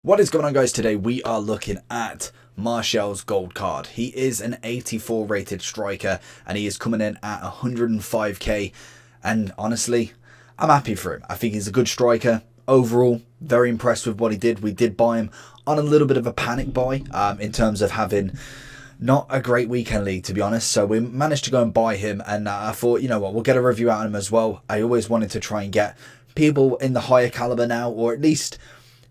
What is going on, guys? Today we are looking at Martial's gold card. He is an 84 rated striker and he is coming in at 105k, and honestly I'm happy for him. I think he's a good striker. Overall, very impressed with what he did. We did buy him on a little bit of a panic buy in terms of having not a great weekend league, to be honest. So we managed to go and buy him, and I thought, you know what, we'll get a review out of him as well. I always wanted to try and get people in the higher caliber now, or at least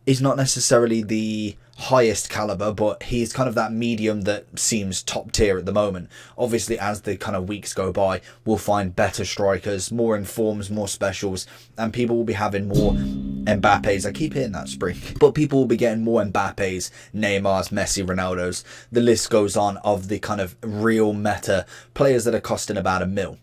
he's not necessarily the highest caliber, but he's kind of that medium that seems top tier at the moment. Obviously, as the kind of weeks go by, we'll find better strikers, more informs, more specials, and people will be having more Mbappes. I keep hearing that, Spring. But people will be getting more Mbappes, Neymars, Messi, Ronaldos. The list goes on of the kind of real meta players that are costing about $1 million.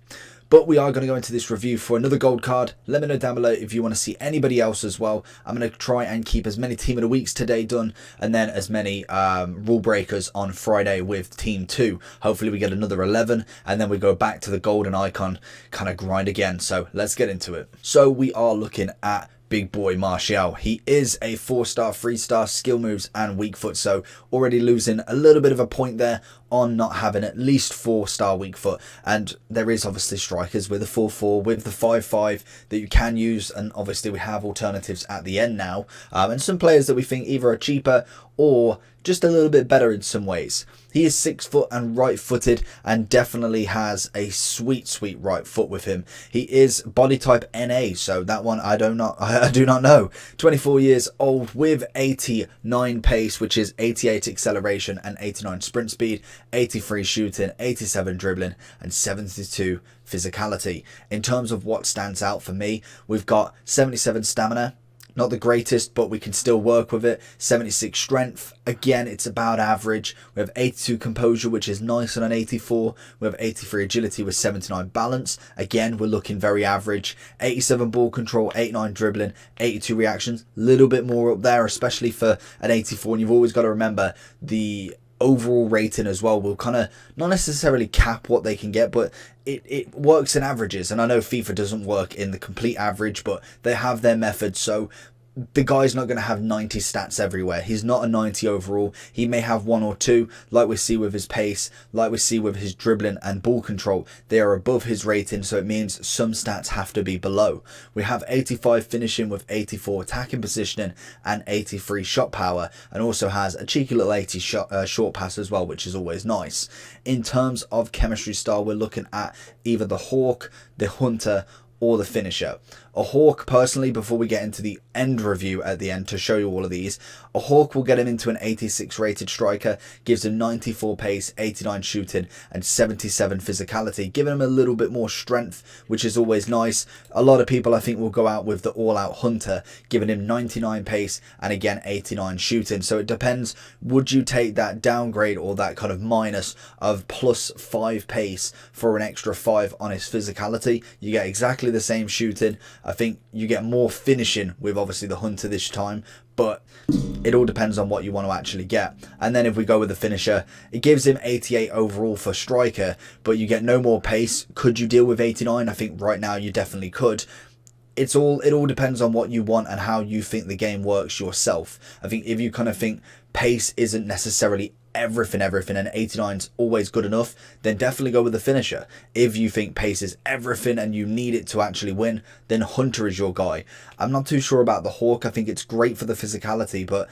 But we are going to go into this review for another gold card. Let me know down below if you want to see anybody else as well. I'm going to try and keep as many Team of the Weeks today done, and then as many rule breakers on Friday with Team 2. Hopefully we get another 11, and then we go back to the golden icon kind of grind again. So let's get into it. So we are looking at big boy Martial. He is a 4-star, 3-star skill moves and weak foot, so already losing a little bit of a point there on not having at least 4-star weak foot. And there is obviously strikers with a 4-4, with the 5-5 that you can use, and obviously we have alternatives at the end now, and some players that we think either are cheaper or just a little bit better in some ways. He is 6 foot and right footed, and definitely has a sweet right foot with him. He is body type NA, so that one I do not know. 24 years old with 89 pace, which is 88 acceleration and 89 sprint speed, 83 shooting, 87 dribbling, and 72 physicality. In terms of what stands out for me, we've got 77 stamina. Not the greatest, but we can still work with it. 76 strength. Again, it's about average. We have 82 composure, which is nice on an 84. We have 83 agility with 79 balance. Again, we're looking very average. 87 ball control, 89 dribbling, 82 reactions. Little bit more up there, especially for an 84. And you've always got to remember the overall rating as well will kind of not necessarily cap what they can get, but it works in averages. And I know FIFA doesn't work in the complete average, but they have their methods. So the guy's not going to have 90 stats everywhere. He's not a 90 overall. He may have 1 or 2, like we see with his pace, like we see with his dribbling and ball control. They are above his rating, so it means some stats have to be below. We have 85 finishing with 84 attacking positioning and 83 shot power, and also has a cheeky little 80 short pass as well, which is always nice. In terms of chemistry style, we're looking at either the Hawk, the Hunter, or the finisher. A Hawk, personally, before we get into the end review at the end to show you all of these, a Hawk will get him into an 86 rated striker, gives him 94 pace, 89 shooting, and 77 physicality, giving him a little bit more strength, which is always nice. A lot of people, I think, will go out with the all-out Hunter, giving him 99 pace and again 89 shooting. So it depends, would you take that downgrade or that kind of minus of +5 pace for an extra 5 on his physicality? You get exactly the same shooting. I think you get more finishing with obviously the Hunter this time, but it all depends on what you want to actually get. And then if we go with the finisher, it gives him 88 overall for striker, but you get no more pace. Could you deal with 89? I think right now you definitely could. It all depends on what you want and how you think the game works yourself. I think if you kind of think pace isn't necessarily everything and 89's always good enough, then definitely go with the finisher. If you think pace is everything and you need it to actually win, then Hunter is your guy. I'm not too sure about the Hawk. I think it's great for the physicality, but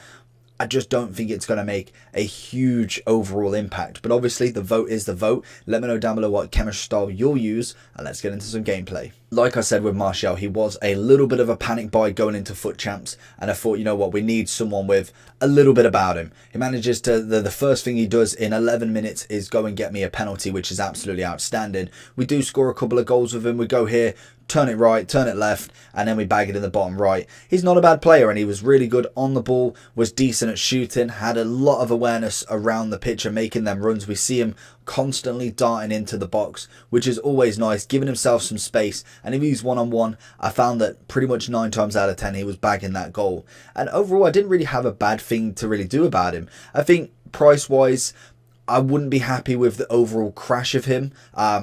I just don't think it's going to make a huge overall impact. But obviously the vote is the vote. Let me know down below what chemistry style you'll use, and let's get into some gameplay. Like I said with Martial, he was a little bit of a panic buy going into FUT Champs, and I thought, you know what, we need someone with a little bit about him. He manages to, the first thing he does in 11 minutes is go and get me a penalty, which is absolutely outstanding. We do score a couple of goals with him. We go here, turn it right, turn it left, and then we bag it in the bottom right. He's not a bad player, and he was really good on the ball, was decent at shooting, had a lot of awareness around the pitch and making them runs. We see him constantly darting into the box, which is always nice, giving himself some space. And if he's one-on-one, I found that pretty much 9 times out of 10 he was bagging that goal. And overall, I didn't really have a bad thing to really do about him. I think price-wise, I wouldn't be happy with the overall crash of him,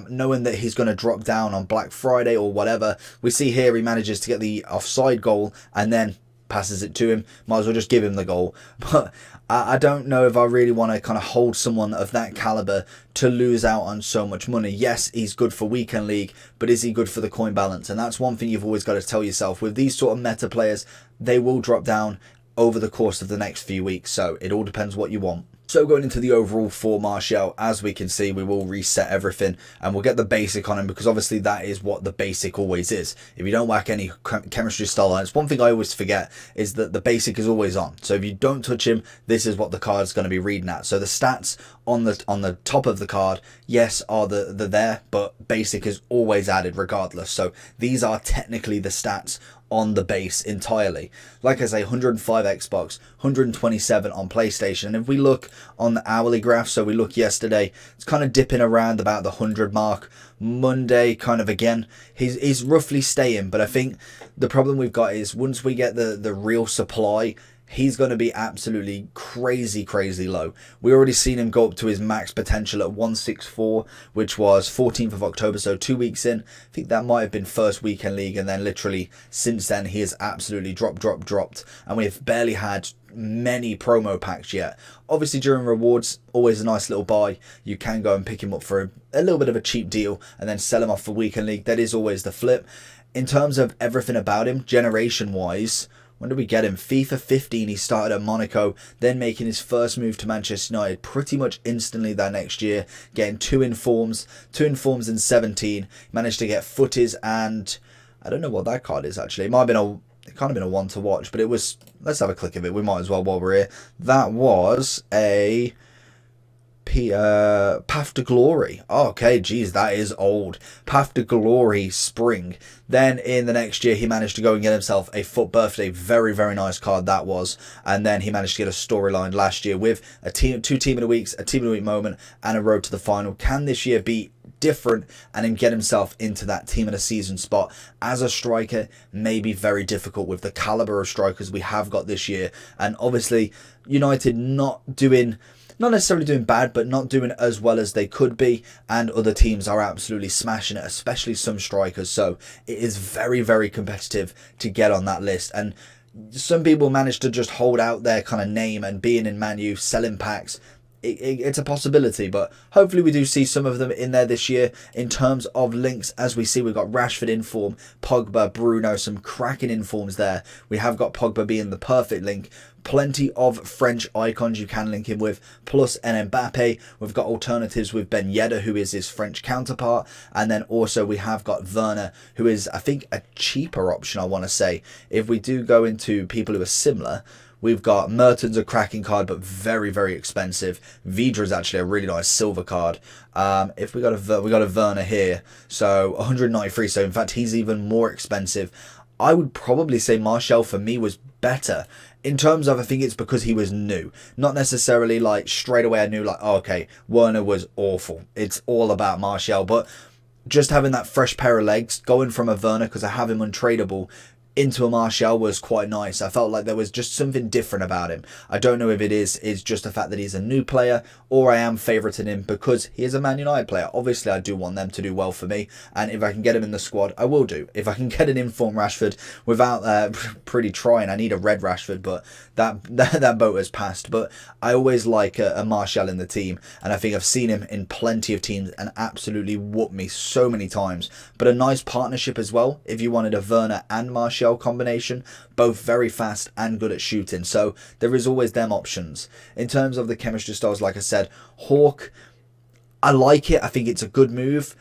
knowing that he's going to drop down on Black Friday or whatever. We see here he manages to get the offside goal and then passes it to him. Might as well just give him the goal. But I don't know if I really want to kind of hold someone of that caliber to lose out on so much money. Yes, he's good for weekend league, but is he good for the coin balance? And that's one thing you've always got to tell yourself. With these sort of meta players, they will drop down over the course of the next few weeks. So it all depends what you want. So going into the overall for Martial, as we can see, we will reset everything and we'll get the basic on him, because obviously that is what the basic always is. If you don't whack any chemistry style on, it's one thing I always forget is that the basic is always on. So if you don't touch him, this is what the card's going to be reading at. So the stats on the top of the card, yes, are the there, but basic is always added regardless. So these are technically the stats on the base entirely. Like I say, 105 Xbox, 127 on PlayStation. And if we look on the hourly graph, so we look yesterday, it's kind of dipping around about the 100 mark. Monday, kind of again, he's roughly staying. But I think the problem we've got is once we get the real supply, he's going to be absolutely crazy low. We already seen him go up to his max potential at 164, which was 14th of October, so 2 weeks in. I think that might have been first weekend league, and then literally since then he has absolutely dropped, and we've barely had many promo packs yet. Obviously during rewards, always a nice little buy. You can go and pick him up for a little bit of a cheap deal and then sell him off for weekend league. That is always the flip. In terms of everything about him, generation wise, when did we get him? FIFA 15, he started at Monaco, then making his first move to Manchester United pretty much instantly that next year, getting two informs in 17, managed to get footies, and I don't know what that card is actually. It might have been it kind of been a one to watch, but it was, let's have a click of it, we might as well while we're here. That was a Path to Glory. Oh, okay, geez, that is old. Path to Glory Spring. Then in the next year, he managed to go and get himself a FUT Birthday. Very nice card that was. And then he managed to get a storyline last year with two team of the weeks, a team of the week moment, and a road to the final. Can this year be different and him get himself into that team of the season spot? As a striker, may be very difficult with the caliber of strikers we have got this year. And obviously, United not necessarily doing bad, but not doing as well as they could be, and other teams are absolutely smashing it, especially some strikers. So it is very competitive to get on that list, and some people manage to just hold out their kind of name and being in Man U, selling packs. It's a possibility, but hopefully we do see some of them in there this year. In terms of links, as we see, we've got Rashford in form, Pogba, Bruno, some cracking informs there. We have got Pogba being the perfect link. Plenty of French icons you can link him with, plus an Mbappe. We've got alternatives with Ben Yedder, who is his French counterpart, and then also we have got Werner, who is, I think, a cheaper option, I want to say. If we do go into people who are similar, we've got Mertens, a cracking card, but very expensive. Vidra is actually a really nice silver card. If we got a Werner here, so 193. So in fact, he's even more expensive. I would probably say Martial for me was better. In terms of, I think it's because he was new. Not necessarily like straight away I knew like, oh, okay, Werner was awful. It's all about Martial. But just having that fresh pair of legs, going from a Werner, because I have him untradeable, into a Martial was quite nice. I felt like there was just something different about him. I don't know if it is just the fact that he's a new player, or I am favouriting him because he is a Man United player. Obviously, I do want them to do well for me, and if I can get him in the squad, I will do. If I can get an informed Rashford without pretty trying, I need a red Rashford, but that boat has passed. But I always like a Martial in the team, and I think I've seen him in plenty of teams and absolutely whoop me so many times. But a nice partnership as well, if you wanted a Werner and Martial combination, both very fast and good at shooting, so there is always them options. In terms of the chemistry styles, like I said, Hawk, I like it. I think it's a good move,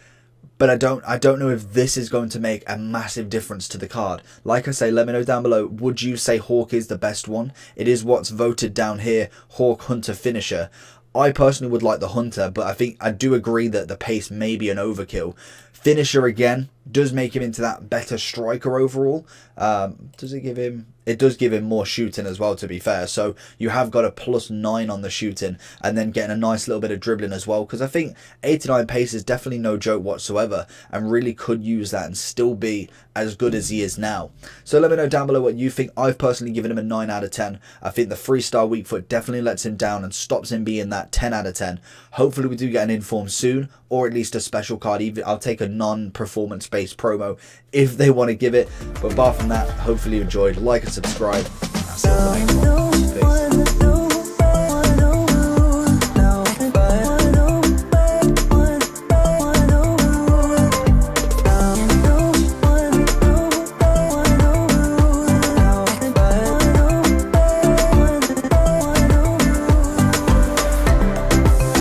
but I don't know if this is going to make a massive difference to the card. Like I say, let me know down below, would you say Hawk is the best one? It is what's voted down here, Hawk, Hunter, Finisher. I personally would like the Hunter, but I think I do agree that the pace may be an overkill. Finisher, again, does make him into that better striker overall. Does it give him... It does give him more shooting as well, to be fair. So you have got a +9 on the shooting, and then getting a nice little bit of dribbling as well. Because I think 89 pace is definitely no joke whatsoever, and really could use that and still be as good as he is now. So let me know down below what you think. I've personally given him a 9 out of 10. I think the 3-star weak foot definitely lets him down and stops him being that 10 out of 10. Hopefully we do get an inform soon, or at least a special card. Even I'll take a non-performance based promo if they want to give it. But apart from that, hopefully you enjoyed. Like and subscribe. I'll see you on the next one.